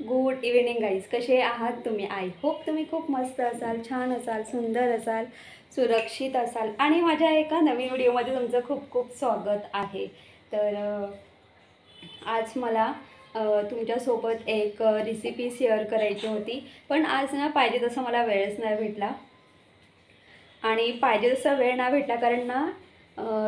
Good evening guys, कसे आहात तुम्ही? आय होप तुम्ही खूप मस्त असाल, छान असाल, सुंदर असाल, सुरक्षित असाल आणि माझ्या एका नवीन व्हिडिओमध्ये तुमचं खूप खूप स्वागत आहे. तर आज मला तुमच्यासोबत एक रेसिपी शेअर करायची होती, पण आज ना पाहिजे तसं मला वेळच नाही भेटला. आणि पाहिजे तसा वेळ नाही भेटला कारण ना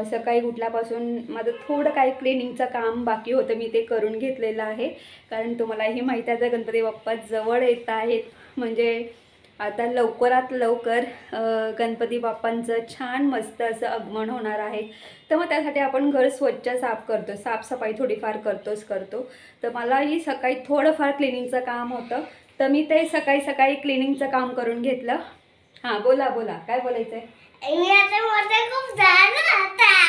सकाळी उठल्यापासून माझं थोडं काही क्लिनिंगचं काम बाकी होतं, मी ते करून घेतलेलं आहे. कारण तुम्हालाही माहीत आहे गणपती बाप्पा जवळ येत आहेत, म्हणजे आता लवकरात लवकर गणपती बाप्पांचं छान मस्त असं आगमन होणार आहे. तर मग त्यासाठी आपण घर स्वच्छ साफ करतो, साफसफाई थोडीफार करतो. तर मलाही सकाळी थोडंफार क्लिनिंगचं काम होतं, तर मी ते सकाळी सकाळी क्लिनिंगचं काम करून घेतलं. हां बोला बोला, काय बोलायचं आहे?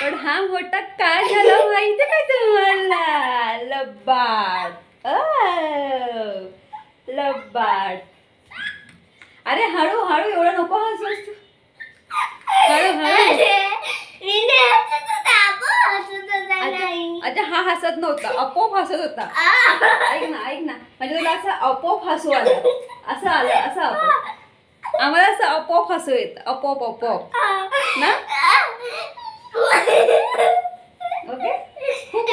पण हा मोठा काय झालं माहिती काय तुम्हाला? लबाड लबाड. अरे हळू हळू, एवढं नको हसूस, हळू हळू. अच्छा हा हसत नव्हता, आपोआप हसत होता. ऐक ना, म्हणजे तुला असं आपोआप हसू आलं, असं आलं, असं आपोआप. आम्हाला असं आपोआप हसू येत, आपोआप ना. ओके, खूप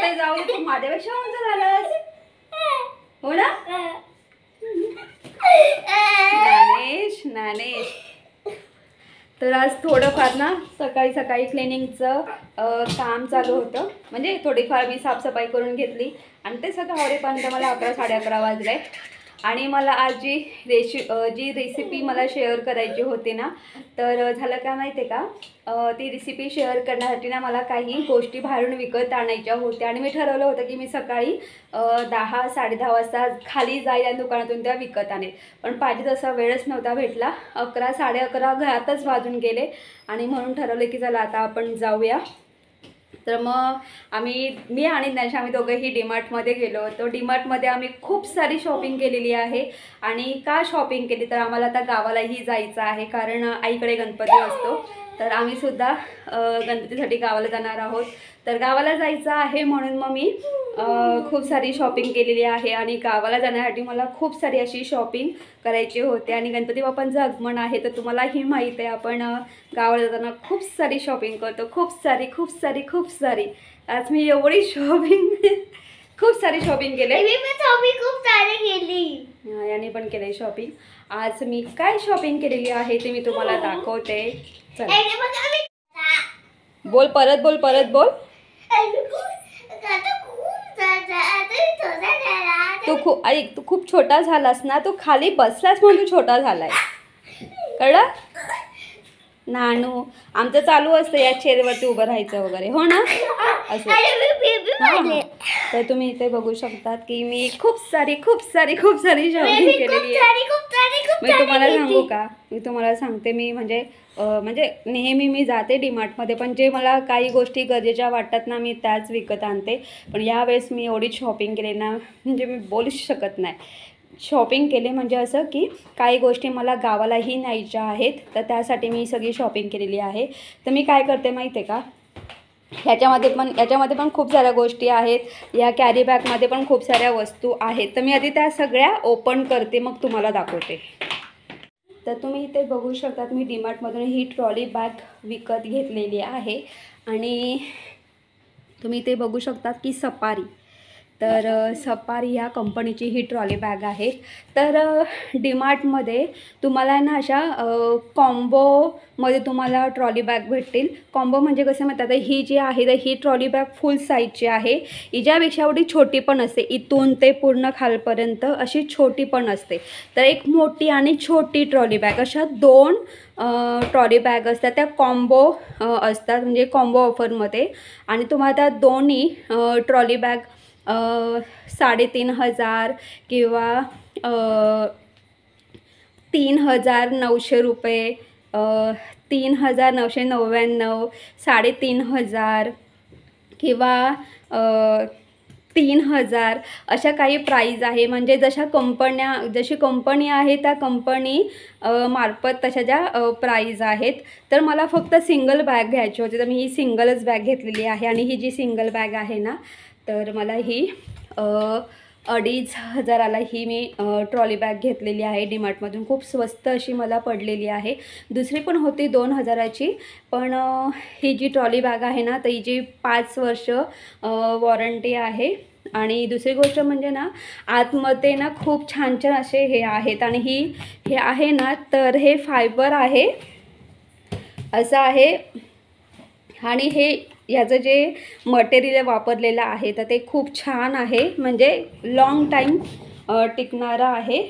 ते जाऊ, तू माझ्यापेक्षा उंच झालास हो ना. ज्ञानेश तर आज थोडंफार ना सकाळी सकाळी क्लिनिंगचं काम चालू होतं, म्हणजे थोडीफार मी साफसफाई करून घेतली आणि ते सगळं आवरेपर्यंत मला 11 साडे 11 वाजले. आणि मला आज जी रेसिपी मला शेअर करायची होती ना, तर झालं काय माहिती आहे का, ती रेसिपी शेअर करण्यासाठी ना मला काही गोष्टी बाहेरून विकत आणायच्या होत्या आणि मी ठरवलं होतं की मी सकाळी 10 साडे 10 वाजता खाली जाईल आणि दुकानातून त्या विकत आणेल. पण पाहिजे तसा वेळच नव्हता भेटला, 11 साडे 11 घरातच वाजून गेले आणि म्हणून ठरवलं की चला आता आपण जाऊया. तर मग मी आणि ज्ञानेश आम्ही दोघंही डीमार्टमध्ये गेलो होतो. डीमार्टमध्ये आम्ही खूप सारी शॉपिंग केलेली आहे. आणि का शॉपिंग केली तर आम्हाला आता गावालाही जायचं आहे, कारण आईकडे गणपती असतो. तर आम्ही सुद्धा गणपतीसाठी गावाला जाणार आहोत. तर गावाला जायचं आहे म्हणून मग मी खूप सारी शॉपिंग केलेली आहे आणि गावाला जाण्यासाठी मला खूप सारी अशी शॉपिंग करायची होते. आणि गणपती बाप्पांचं आगमन आहे तर तुम्हालाही माहीत आहे, आपण गावाला जाताना खूप सारी शॉपिंग करतो, खूप सारी. आज मी एवढी खूप सारी शॉपिंग केली. याने पण केली शॉपिंग. आज मी काय शॉपिंग केलेली आहे ते मी तुम्हाला दाखवते. चला बोल, परत बोल. तू खूप छोटा झालास ना, तू खाली बसलास म्हणून तू छोटा झालाय, कळलं? नानू आमचं चालू असतं या चेअरवरती उभं राहायचं वगैरे, हो ना असं. तर तुम्ही इथे बघू शकतात की मी खूप सारी शॉपिंग केलेली आहे. मी तुम्हाला सांगते, मी म्हणजे नेहमी मी जाते डीमार्टमध्ये, पण जे मला काही गोष्टी गरजेच्या वाटतात ना मी त्याच विकत आणते. पण यावेळेस मी एवढी शॉपिंग केली ना, म्हणजे मी बोलूच शकत नाही. शॉपिंग केले म्हणजे असं की काही गोष्टी मला गावालाही न्यायच्या आहेत, तर त्यासाठी मी सगळी शॉपिंग केलेली आहे. तर मी काय करते माहिती आहे का, याच्यामध्ये पण खूप साऱ्या गोष्टी आहेत, या कॅरी बॅगमध्ये पण खूप साऱ्या वस्तू आहेत. तर मी आधी त्या सगळ्या ओपन करते, मग तुम्हाला दाखवते. तर तुम्ही इथे बघू शकतात, मी डीमार्टमधून ही ट्रॉली बॅग विकत घेतलेली आहे. आणि तुम्ही इथे बघू शकतात की सफारी ह्या कंपनीची ही ट्रॉली बॅग आहे. तर डीमार्टमध्ये तुम्हाला ना अशा कॉम्बोमध्ये तुम्हाला ट्रॉली बॅग भेटतील. कॉम्बो म्हणजे कसं म्हणतात, ही जी आहे तर ही ट्रॉली बॅग फुल साईजची आहे. हिच्यापेक्षा एवढी छोटी पण असते, इथून ते पूर्ण खालपर्यंत अशी छोटी पण असते. तर एक मोठी आणि छोटी ट्रॉली बॅग, अशा 2 ट्रॉली बॅग असतात, त्या कॉम्बो असतात, म्हणजे कॉम्बो ऑफरमध्ये. आणि तुम्हाला त्या दोन्ही ट्रॉली बॅग 3,500 किंवा 3,900 रुपये, 3,999, 3,500 किंवा 3,000 अशा काही प्राईज आहे. म्हणजे जशी कंपनी आहे त्या कंपनी मार्फत तशा ज्या प्राईज आहेत. तर मला फक्त सिंगल बॅग घ्यायची होती, तर मी ही सिंगलच बॅग घेतलेली आहे. आणि ही जी सिंगल बॅग आहे ना, तर मला ही 2,500ला ही मी ट्रॉली बॅग घेतलेली आहे डीमार्टमधून. खूप स्वस्त अशी मला पडलेली आहे. दुसरी पण होती 2,000ची, पण ही जी ट्रॉली बॅग आहे ना तर हिची 5 वर्ष वॉरंटी आहे. आणि दुसरी गोष्ट म्हणजे ना आतमध्ये ना खूप छान छान असे हे आहेत. आणि हे आहे ना तर हे फायबर आहे असं आहे. आणि हे याचं जे मटेरियल वापरलेलं आहे तर ते खूप छान आहे, म्हणजे लॉंग टाईम टिकणारं आहे.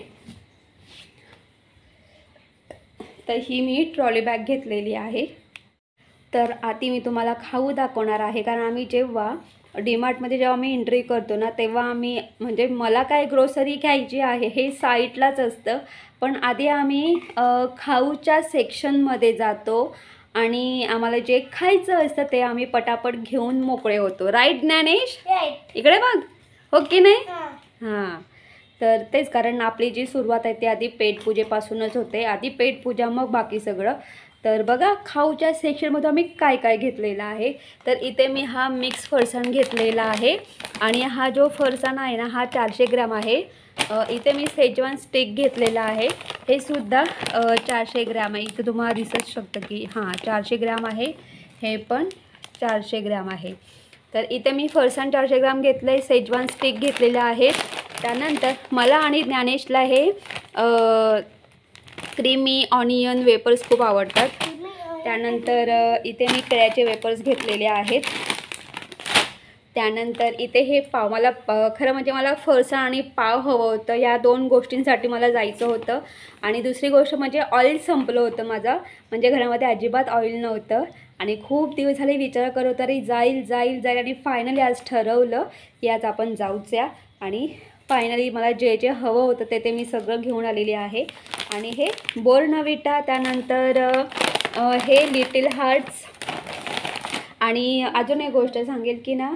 तर ही मी ट्रॉली बॅग घेतलेली आहे. तर आधी मी तुम्हाला खाऊ दाखवणार आहे, कारण आम्ही जेव्हा डीमार्टमध्ये जेव्हा मी एंट्री करतो ना तेव्हा आम्ही म्हणजे मला काय ग्रोसरी घ्यायची आहे हे साईटलाच असतं, पण आधी आम्ही खाऊच्या सेक्शनमध्ये जातो आणि आम्हाला जे खायचं असतं ते आम्ही पटापट घेऊन मोकळे होतो. राईट ज्ञानेश? इकडे बघ, हो की नाही? हां, तर तेच, कारण आपली जी सुरुवात आहे ती आधी पेटपूजेपासूनच होते. आधी पेटपूजा मग बाकी सगळं. तर बघा खाऊच्या सेक्शनमध्ये आम्ही काय काय घेतलेलं आहे. तर इथे मी हा मिक्स फरसाण घेतलेला आहे आणि हा जो फरसाण आहे ना हा 400 ग्रॅम आहे. इथे मी सेजवान स्टिक घेतलेला आहे, हे सुद्धा 400 ग्रॅम आहे. इथं तुम्हाला दिसत शकतं की हां 400 ग्रॅम आहे, हे पण 400 ग्रॅम आहे. तर इथे मी फरसाण 400 ग्रॅम घेतलं आहे, सेजवान स्टिक घेतलेलं आहे. त्यानंतर मला आणि ज्ञानेशला हे क्रीमी ऑनियन वेपर्स खूप आवडतात. त्यानंतर इथे मी केळ्याचे वेपर्स घेतलेले आहेत. त्यानंतर इथे हे पाव, मला खरं म्हणजे मला फरसाण आणि पाव हवं होतं, या 2 गोष्टींसाठी मला जायचं होतं. आणि दुसरी गोष्ट म्हणजे ऑइल संपलं होतं माझं, म्हणजे घरामध्ये अजिबात ऑइल नव्हतं आणि खूप दिवस झाले विचार करत होता तरी जाईल आणि फायनली आज ठरवलं की आज आपण जाऊच्या. आणि फायनली मला जे जे हवं होतं ते मी सगळं घेऊन आलेली आहे. आणि हे बोर्नविटा, त्यानंतर हे लिटिल हार्ट्स. आणि अजून एक गोष्ट सांगेल की ना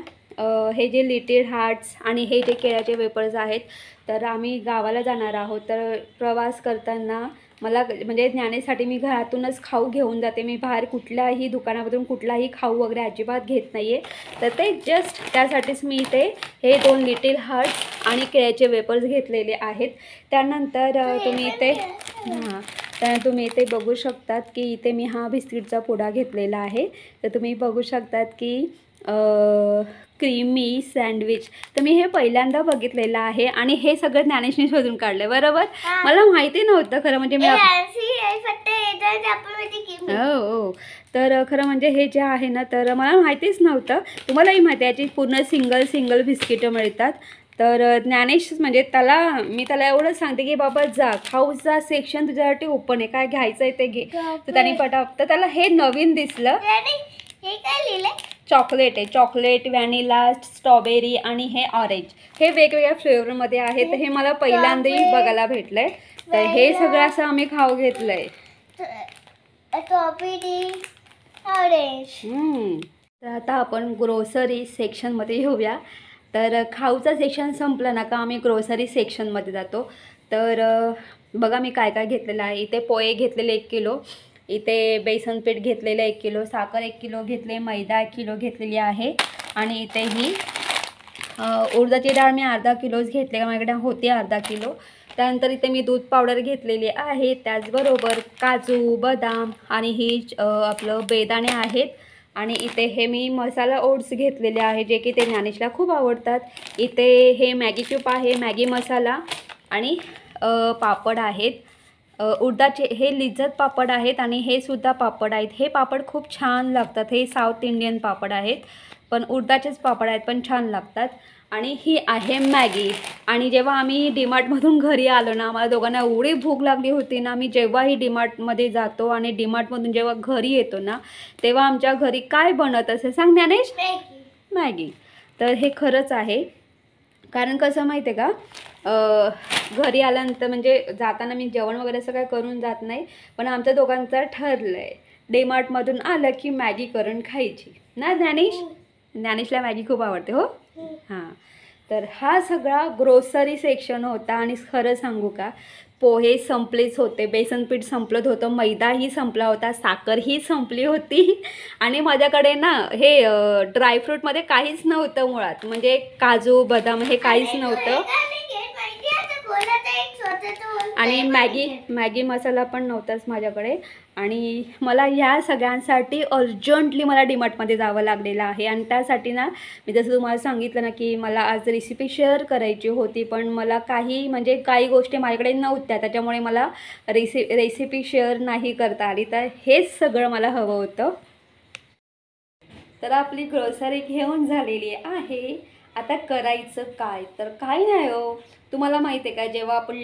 हे जे लिटिल हार्ट्स आणि हे जे केळ्याचे वेपर्स आहेत, तर आम्ही गावाला जाणार आहोत. तर प्रवास करताना मला म्हणजे ज्ञानेसाठी मी घरातूनच खाऊ घेऊन जाते. मी बाहेर कुठल्याही दुकानामधून कुठलाही खाऊ वगैरे अजिबात घेत नाही आहे. तर ते जस्ट त्यासाठीच मी इथे हे 2 लिटिल हार्ट्स आणि केळ्याचे वेपर्स घेतलेले आहेत. त्यानंतर तुम्ही इथे बघू शकतात की इथे मी हा बिस्किटचा पुडा घेतलेला आहे. तर तुम्ही बघू शकतात की क्रीमी सँडविच. तर मी हे पहिल्यांदा बघितलेलं आहे आणि हे सगळं ज्ञानेशने शोधून काढलं, बरोबर? मला माहिती नव्हतं खरं म्हणजे मी हो. तर खरं म्हणजे हे जे आहे ना तर मला माहितीच नव्हतं. तुम्हालाही माहिती आहे याची पूर्ण सिंगल बिस्किटं मिळतात. तर ज्ञानेश म्हणजे मी त्याला एवढंच सांगते की बाबा जा, खाऊचा सेक्शन तुझ्यासाठी ओपन आहे, काय घ्यायचं आहे ते घे. तर त्याने तर त्याला हे नवीन दिसलं. हे काय लिहिलंय? चॉकलेट आहे, चॉकलेट, व्हॅनिला, स्ट्रॉबेरी आणि हे ऑरेंज. हे वेगवेगळ्या फ्लेवरमध्ये आहे. तर हे मला पहिल्यांदाही बघायला भेटलंय. तर हे सगळं असं आम्ही खाऊ घेतलंय. Strawberry, orange. तर आता आपण ग्रोसरी सेक्शनमध्ये येऊया. तर खाऊचा सेक्शन संपला ना का आम्ही ग्रोसरी सेक्शनमध्ये जातो. तर बघा मी काय काय घेतलेलं आहे. इथे पोहे घेतलेले 1 किलो, इथे बेसन पीठ घेतलेलं 1 किलो, साखर 1 किलो घेतले, मैदा 1 किलो घेतलेली आहे. आणि इथे ही उडदाची डाळ मी अर्धा किलोच घेतले, माझ्याकडे होती अर्धा किलो. त्यानंतर इथे मी दूध पावडर घेतलेली आहे, त्याचबरोबर काजू, बदाम आणि ही आपलं बेदाणे आहेत. आणि इथे हे मी मसाला ओट्स घेतलेले आहे, जे की ते ज्ञानेशला खूप आवडतात. इथे हे मॅगी क्यूब आहे, मॅगी मसाला आणि पापड आहेत. उडदाचे हे लिज्जत पापड आहेत आणि हे सुद्धा पापड आहेत. हे पापड खूप छान लागतात, हे साऊथ इंडियन पापड आहेत, पण उडदाचेच पापड आहेत पण छान लागतात. आणि ही आहे मॅगी. आणि जेव्हा आम्ही डीमार्टमधून घरी आलो ना, आम्हाला दोघांना एवढी भूक लागली होती ना, मी जेव्हाही डीमार्टमध्ये जातो आणि डीमार्टमधून जेव्हा घरी येतो ना तेव्हा आमच्या घरी काय बनत असेल सांग ज्ञानेश? मॅगी. तर हे खरंच आहे, कारण कसं माहिती आहे का, घरी आल्यानंतर म्हणजे जाताना मी जेवण वगैरे असं काय करून जात नाही, पण आमच्या दोघांचं ठरलं आहे डीमार्टमधून आलं की मॅगी करून खायची ना ज्ञानेश? ज्ञानेशला मॅगी खूप आवडते हो. हां, तर हा सगळा ग्रोसरी सेक्शन होता. आणि खरं सांगू का, पोहे संपलेच होते, बेसन पीठ संपलं होतं, मैदाही संपला होता, साखरही संपली होती आणि माझ्याकडे ना हे ड्रायफ्रूटमध्ये काहीच नव्हतं मुळात, म्हणजे काजू बदाम हे काहीच नव्हतं आणि मॅगी मसाला पण नव्हताच माझ्याकडे. आणि मला ह्या सगळ्यांसाठी अर्जंटली मला डीमार्टमध्ये जावं लागलेलं आहे. आणि त्यासाठी ना मी जसं तुम्हाला सांगितलं ना की मला आज रेसिपी शेअर करायची होती, पण मला काही गोष्टी माझ्याकडे नव्हत्या, त्याच्यामुळे मला रेसिपी शेअर नाही करता आली. तर हेच सगळं मला हवं होतं. तर आपली ग्रोसरी घेऊन झालेली आहे. आता करायचं काय, तर काय नाही हो, तुम्हाला माहिती आहे का, जेव्हा आपण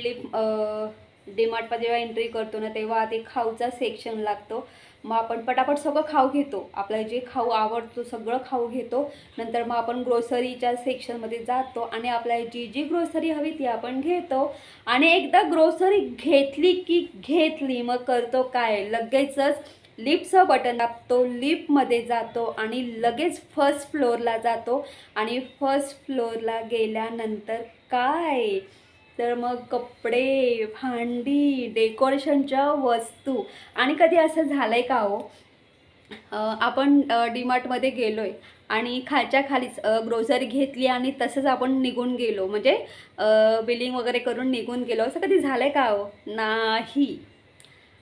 डीमार्टमध्ये जेव्हा एंट्री करतो ना तेव्हा आधी खाऊचा सेक्शन लागतो. मग आपण पटापट सगळं खाऊ घेतो, आपल्याला जे खाऊ आवडतो सगळं खाऊ घेतो. नंतर मग आपण ग्रोसरीच्या सेक्शनमध्ये जातो आणि आपल्याला जी जी ग्रोसरी हवी ती आपण घेतो. आणि एकदा ग्रोसरी घेतली की घेतली, मग करतो काय, लगेचच लिफ्टचं बटन दाबतो, लिफ्टमध्ये जातो आणि लगेच फर्स्ट फ्लोअरला जातो. आणि फर्स्ट फ्लोअरला गेल्यानंतर काय, तर मग कपडे, भांडी, डेकोरेशनच्या वस्तू. आणि कधी असं झालं आहे का हो, आपण डीमार्टमध्ये गेलो आहे आणि खालच्या खालीच ग्रोसरी घेतली आणि तसंच आपण निघून गेलो, म्हणजे बिलिंग वगैरे करून निघून गेलो, असं कधी झालं आहे का हो? नाही.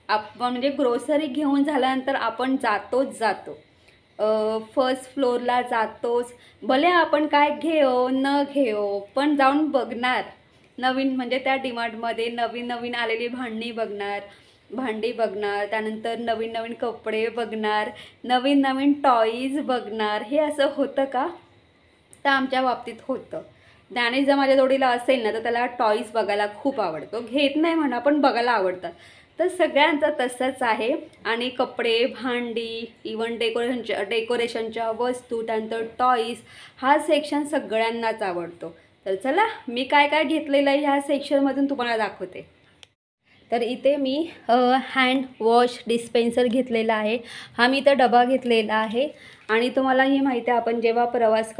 आपण म्हणजे ग्रोसरी घेऊन झाल्यानंतर आपण जातो, फर्स्ट फ्लोअरला जातोच. भले आपण काय घेऊ न घेऊ, पण जाऊन बघणार. नवीन म्हणजे त्या डीमार्टमध्ये नवीन आलेली भांडी बघणार, त्यानंतर नवीन कपडे बघणार, नवीन टॉईज बघणार. हे असं होतं का? तर आमच्या बाबतीत होतं. ज्ञानेश जर माझ्या जोडीला असेल ना तर त्याला टॉईज बघायला खूप आवडतो, घेत नाही म्हणा पण बघायला आवडतात. तर सगळ्यांचं तसंच आहे. आणि कपडे, भांडी, इवन डेकोरेशनच्या वस्तू, त्यानंतर टॉईज, हा सेक्शन सगळ्यांनाच आवडतो. तर चला, मी काय काय घेतलेलं आहे ह्या सेक्शनमधून तुम्हाला दाखवते. तर इथे मी हँड वॉश डिस्पेन्सर घेतलेला आहे. हा मी इथं डबा घेतलेला आहे. आणि तुम्हालाही माहिती आहे, आपण जेव्हा प्रवास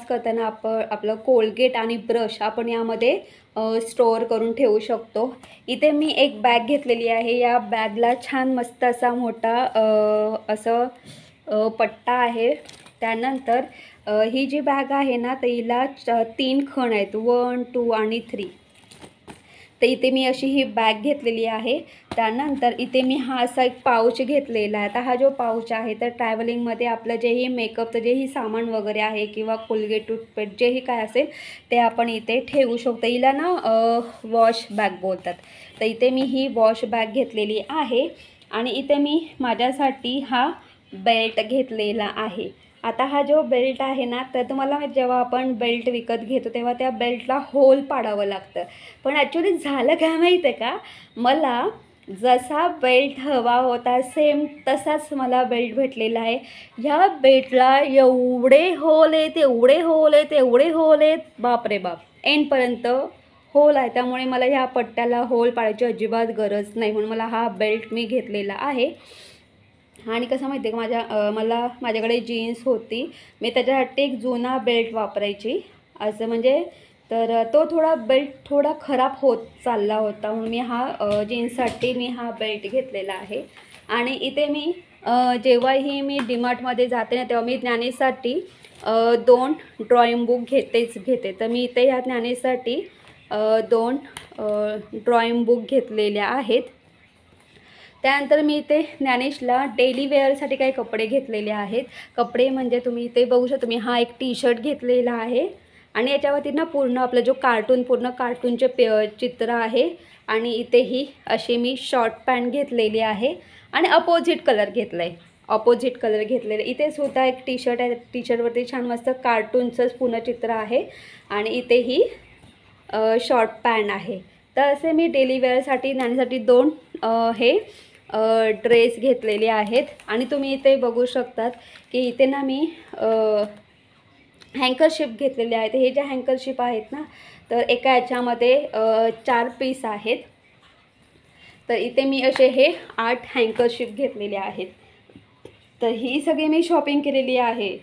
करताना आपलं कोलगेट आणि ब्रश आपण यामध्ये स्टोअर करून ठेवू शकतो. इथे मी एक बॅग घेतलेली आहे. या बॅगला छान मस्त असा मोठा पट्टा आहे. त्यानंतर ही जी बॅग आहे ना, तर हिला 3 खण आहेत, 1, 2 आणि 3. तर इथे मी अशी ही बॅग घेतलेली आहे. त्यानंतर इथे मी हा असा एक पाऊच घेतलेला आहे. आता हा जो पाऊच आहे तर ट्रॅव्हलिंगमध्ये आपलं जेही मेकअपचं जेही सामान वगैरे आहे किंवा कोलगेट, टूथपेस्ट जेही काय असेल ते आपण इथे ठेवू शकतो. हिला ना वॉश बॅग बोलतात. तर इथे मी ही वॉश बॅग घेतलेली आहे. आणि इथे मी माझ्यासाठी हा बेल्ट घेतलेला आहे. आता हा जो बेल्ट आहे ना, तर तुम्हाला जेव्हा आपण बेल्ट विकत घेतो तेव्हा त्या बेल्टला होल पाडावं लागतं. पण ॲक्च्युली झालं काय माहीत आहे का, मला जसा बेल्ट हवा होता सेम तसाच मला बेल्ट भेटलेला आहे. ह्या बेल्टला एवढे होल आहेत, बापरे बाप, एंडपर्यंत होल आहे. त्यामुळे मला ह्या पट्ट्याला होल पाडायची अजिबात गरज नाही, म्हणून मला हा बेल्ट मी घेतलेला आहे. आणि कसं माहिती आहे का, माझ्याकडे जीन्स होती, मी त्याच्यासाठी एक जुना बेल्ट वापरायची असं, म्हणजे तर तो बेल्ट थोडा खराब होत चालला होता, म्हणून मी हा जीन्ससाठी मी हा बेल्ट घेतलेला आहे. आणि इथे मी जेव्हाही मी डीमार्टमध्ये जाते ना तेव्हा मी ज्ञानेशसाठी 2 ड्रॉइंग बुक घेते. तर मी इथे ह्या ज्ञानेशसाठी 2 ड्रॉइंग बुक घेतलेल्या आहेत. त्यानंतर मी इथे ज्ञानेशला डेली वेअरसाठी काही कपडे घेतलेले आहेत. कपडे म्हणजे तुम्ही इथे बघू शकता, मी हा एक टी शर्ट घेतलेला आहे. आणि याच्यावरती ना पूर्ण आपलं जो पूर्ण कार्टूनचे चित्र आहे. आणि इथेही अशी मी शॉर्ट पॅन्ट घेतलेली आहे आणि अपोजिट कलर घेतलेलं. इथे सुद्धा एक टी शर्ट आहे, टी शर्टवरती छान मस्त कार्टूनचंच पूर्ण चित्र आहे. आणि इथेही शॉर्ट पॅन्ट आहे. तर असे मी डेली वेअरसाठी ज्ञानेसाठी 2 हे ड्रेस घेतलेले आहेत. आणि तुम्ही इथे बघू शकतात की इथे ना मी हँकरशिप घेतलेले आहेत. हे जे हँकरशिप आहेत ना, तर एका याच्यामध्ये 4 पीस आहेत. तर इथे मी असे हे 8 हँकरशिप घेतलेले आहेत. तर ही सगळी मी शॉपिंग केलेली आहे.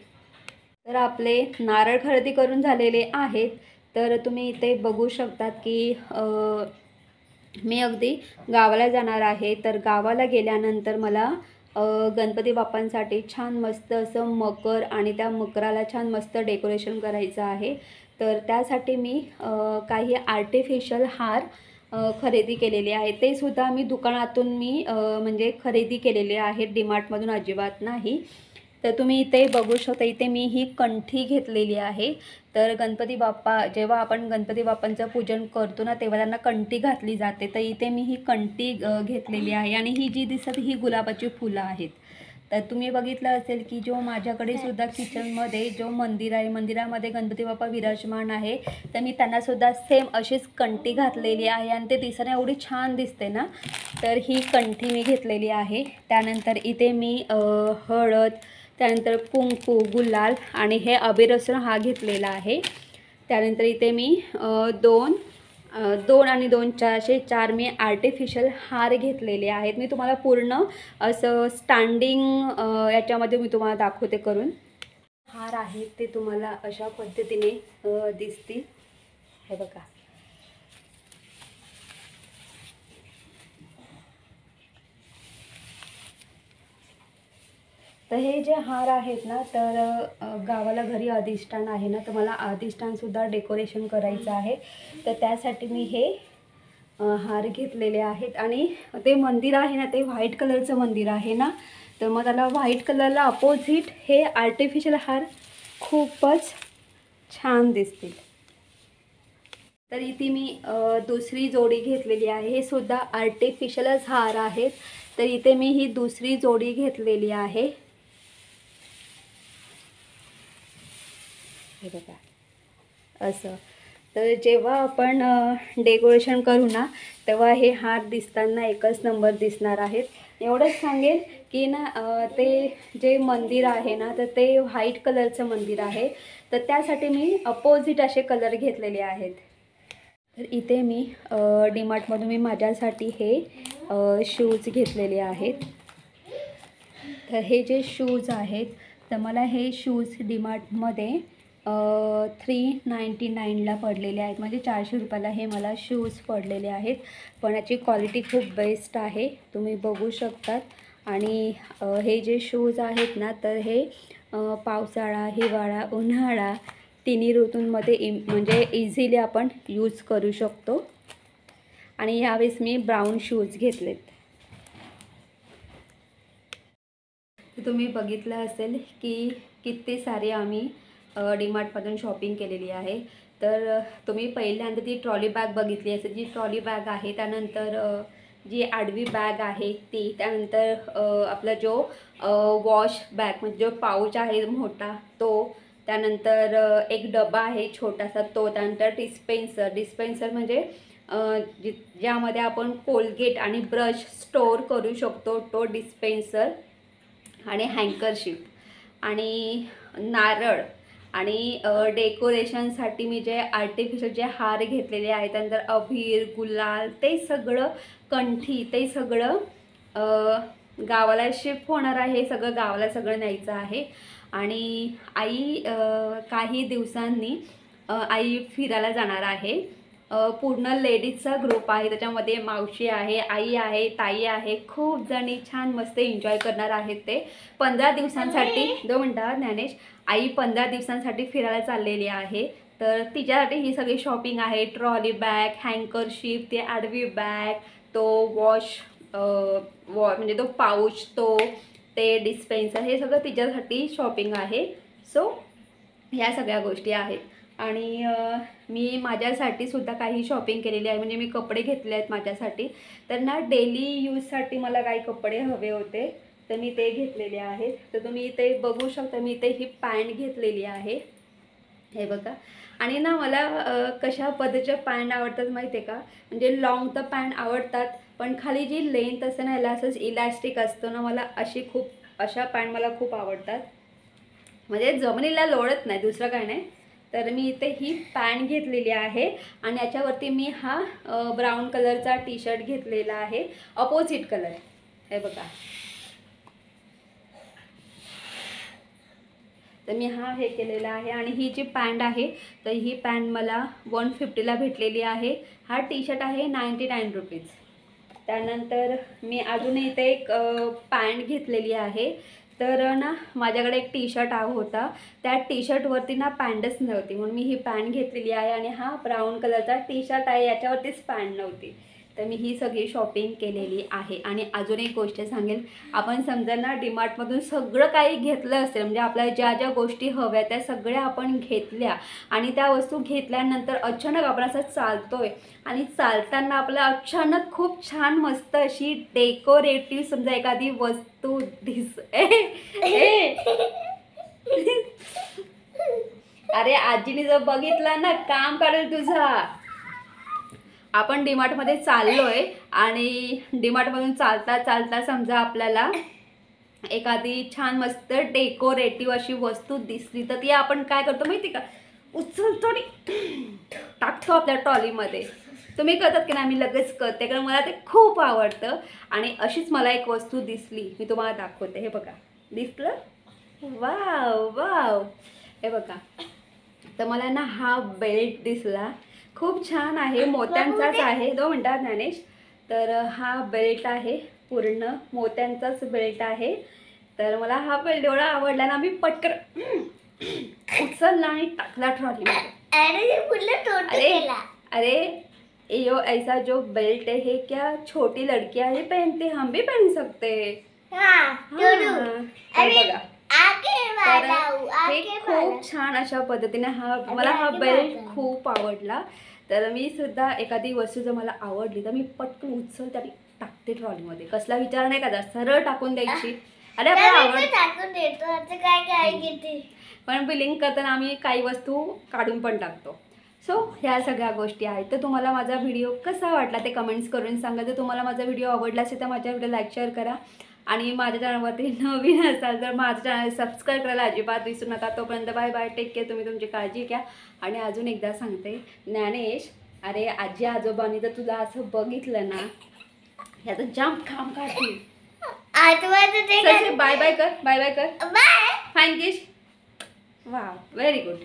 तर आपले नारळ खरेदी करून झालेले आहेत. तर तुम्ही इथे बघू शकतात की मी अगदी गावाला जाणार आहे, तर गावाला गेल्यानंतर मला गणपती बाप्पांसाठी छान मस्त असं मकर आणि त्या मकराला छान मस्त डेकोरेशन करायचं आहे. तर त्यासाठी मी काही आर्टिफिशियल हार खरेदी केलेले आहे. ते सुद्धा मी दुकानातून म्हणजे खरेदी केलेले आहेत, डीमार्टमधून अजिबात नाही. तर तुम्ही इथे बघू शकता, इथे मी ही कंठी घेतलेली आहे. तर गणपती बाप्पा, जेव्हा आपण गणपती बाप्पांचं पूजन करतो ना, तेव्हा त्यांना कंठी घातली जाते. तर इथे मी ही कंठी घेतलेली आहे आणि ही जी दिसत ही गुलाबाची फुलं आहेत. तर तुम्ही बघितलं असेल की जो माझ्याकडे सुद्धा किचनमध्ये जो मंदिर आहे, मंदिरामध्ये गणपती बाप्पा विराजमान आहे. तर मी त्यांनासुद्धा सेम अशीच कंठी घातलेली आहे आणि ते दिसायला एवढी छान दिसते ना. तर ही कंठी मी घेतलेली आहे. त्यानंतर इथे मी हळद, त्यानंतर कुंकू, गुलाल आणि हे अबीर हा घेतलेला आहे. त्यानंतर इथे मी दोन आणि 2 असे 4 मी आर्टिफिशियल हार घेतलेले आहेत. मी तुम्हाला पूर्ण असं स्टँडिंग याच्यामध्ये मी तुम्हाला दाखवते करून. हार आहेत ते तुम्हाला अशा पद्धतीने दिसतील. हे बघा. तर हे जे हार आहेत ना, तर गावाला घरी अधिष्ठान आहे ना, तर मला अधिष्ठानसुद्धा डेकोरेशन करायचं आहे. तर त्यासाठी मी हे हार घेतलेले आहेत. आणि ते मंदिर आहे ना, ते व्हाईट कलरचं मंदिर आहे ना, तर मग त्याला व्हाईट कलरला अपोजिट हे आर्टिफिशियल हार खूपच छान दिसतील. तर इथे मी दुसरी जोडी घेतलेली आहे. हे सुद्धा आर्टिफिशियलच हार आहेत. तर इथे मी ही दुसरी जोडी घेतलेली आहे. हे बघा असं. तर जेव्हा आपण डेकोरेशन करू ना, तेव्हा हे हार दिसताना एकच नंबर दिसणार आहेत. एवढंच सांगेन की ना, ते जे मंदिर आहे ना, तर ते व्हाईट कलरचं मंदिर आहे. तर त्यासाठी मी अपोजिट असे कलर घेतलेले आहेत. तर इथे मी डीमार्टमधून मी माझ्यासाठी हे शूज घेतलेले आहेत. तर हे जे शूज आहेत, तर मला हे शूज डीमार्टमध्ये 399ला पडलेले आहेत. म्हणजे 400 रुपयाला हे मला शूज पडलेले आहेत. पण याची क्वालिटी खूप बेस्ट आहे, तुम्ही बघू शकतात. आणि हे जे शूज आहेत ना, तर हे पावसाळा, हिवाळा, उन्हाळा तिन्ही ऋतूंमध्ये म्हणजे इझिली आपण यूज करू शकतो. आणि यावेळेस मी ब्राऊन शूज घेतलेत. तुम्ही बघितलं असेल की किती सारे आम्ही डीमार्टमधून शॉपिंग केलेली आहे. तर तुम्ही पहिल्यांदा ती ट्रॉली बॅग बघितली असेल, जी ट्रॉली बॅग आहे. त्यानंतर जी आडवी बॅग आहे ती. त्यानंतर आपला जो वॉश बॅग म्हणजे जो पाऊच आहे मोठा तो. त्यानंतर एक डबा आहे छोटासा तो. त्यानंतर डिस्पेन्सर म्हणजे ज्यामध्ये आपण कोलगेट आणि ब्रश स्टोअर करू शकतो तो डिस्पेन्सर. आणि हँकरशिप आणि नारळ आणि डेकोरेशनसाठी मी जे आर्टिफिशियल जे हार घेतलेले आहेत, त्यानंतर अबीर, गुलाल, ते सगळं कंठी, ते सगळं गावाला शिफ्ट होणार आहे. सगळं गावाला सगळं न्यायचं आहे. आणि आई काही दिवसांनी आई फिरायला जाणार आहे. पूर्ण लेडीजचा ग्रुप आहे, त्याच्यामध्ये मावशी आहे, आई आहे, ताई आहे. खूप जणी छान मस्त एन्जॉय करणार आहेत. ते 15 दिवसांसाठी 2 मिनटं ज्ञानेश, आई 15 दिवसांसाठी फिरायला चाललेली आहे. तर तिच्यासाठी ही सगळी शॉपिंग आहे. ट्रॉली बॅग, हँकरशिप, ती आडवी बॅग, तो वॉश म्हणजे तो पाऊच, ते डिस्पेन्सर, हे सगळं तिच्यासाठी शॉपिंग आहे. सो ह्या सगळ्या गोष्टी आहेत. आणि मी माझ्यासाठी सुद्धा काही शॉपिंग केलेली आहे. म्हणजे मी कपडे घेतले आहेत माझ्यासाठी. तर ना डेली यूजसाठी मला काही कपडे हवे होते, तर मी ते घेतलेले आहेत. तर तुम्ही इथे बघू शकता, मी इथे ही पॅन्ट घेतलेली आहे. हे बघा. आणि ना मला कशा पद्धतीच्या पॅन्ट आवडतात माहिती आहे का, म्हणजे लॉंग तर पॅन्ट आवडतात, पण खाली जी लेंथ असते ना, याला असंच इलॅस्टिक असतं ना, मला अशा पॅन्ट मला खूप आवडतात. म्हणजे जमिनीला लोळत नाही, दुसरं काय नाही. तर मी इथे ही पॅन्ट घेतलेली आहे आणि याच्यावरती मी हा ब्राऊन कलरचा टी शर्ट घेतलेला आहे, अपोजिट कलर. हे बघा. तर मी हा हे केलेला आहे. आणि ही जी पॅन्ट आहे तर ही पॅन्ट मला 150ला भेटलेली आहे. हा टी शर्ट आहे 99 रुपीज. त्यानंतर मी अजून इथे एक पॅन्ट घेतलेली आहे. तर ना माझ्याकडे एक टी शर्ट होता, त्या टी शर्टवरती ना पॅन्टच नव्हती, म्हणून मी ही पॅन्ट घेतलेली आहे. आणि हा ब्राऊन कलरचा टी शर्ट आहे, याच्यावरतीच पॅन्ट नव्हती. तर मी ही सगळी शॉपिंग केलेली आहे. आणि अजून एक गोष्ट सांगेल, आपण समजा ना डीमार्टमधून सगळं काही घेतलं असेल, म्हणजे आपल्याला ज्या ज्या गोष्टी हव्या त्या सगळ्या आपण घेतल्या आणि त्या वस्तू घेतल्यानंतर अचानक आपण असं चालतोय आणि चालताना आपल्याला अचानक खूप छान मस्त अशी डेकोरेटिव्ह समजा एखादी वस्तू अरे आजीने जर बघितला ना काम करेल तुझा. आपण डीमार्टमध्ये चाललोय आणि डीमार्टमधून चालता चालता समजा आपल्याला एखादी छान मस्त डेकोरेटिव्ह अशी वस्तू दिसली तर ती आपण काय करतो माहिती का, उचलतो आणि टाकतो आपल्या ट्रॉलीमध्ये. तुम्ही करतात की नाही? मी लगेच करते, कारण मला ते खूप आवडतं. आणि अशीच मला एक वस्तू दिसली, मी तुम्हाला दाखवते. हे बघा, दिसलं? वाव वाव, हे बघा. तर मला ना हा बेल्ट दिसला, खूप छान आहे, मोत्यांचाच आहे. 2 मिनटात ज्ञानेश. तर हा बेल्ट आहे, पूर्ण मोत्यांचाच बेल्ट आहे. तर मला हा बेल्ट एवढा आवडला ना, मी पटकन उचलला आणि टाकला ट्रॉलीमध्ये. अरे यो ऐसा जो बेल्ट है क्या छोटी लड़कियां ही पहनते, हम भी पहन सकते. बघा, हे खूप छान अशा पद्धतीने मला हा बेल्ट खूप आवडला. तर मी सुद्धा एखादी वस्तू जर मला आवडली तर मी पटकन उचलते आणि टाकते ट्रॉलीमध्ये. कसला विचार नाही का, सरळ टाकून द्यायची. अरे आपल्याला पण बिलिंग करताना आम्ही काही वस्तू काढून पण टाकतो. सो ह्या सगळ्या गोष्टी आहेत. तर तुम्हाला माझा व्हिडिओ कसा वाटला ते कमेंट्स करून सांगा. जर तुम्हाला माझा व्हिडिओ आवडला असेल तर माझ्या व्हिडिओ लाईक शेअर करा. आणि माझ्या चॅनलवरती नवीन असाल तर माझं चॅनल सबस्क्राईब करायला अजिबात विसरू नका. तोपर्यंत बाय बाय, टेक केअर. तुम्ही तुमची काळजी घ्या. आणि अजून एकदा सांगते, ज्ञानेश, अरे आजी आजोबांनी जर तुला असं बघितलं ना, याचं जाम काम काढतील. बाय बाय कर, बाय बाय कर. फाईन किश. वा, व्हेरी गुड.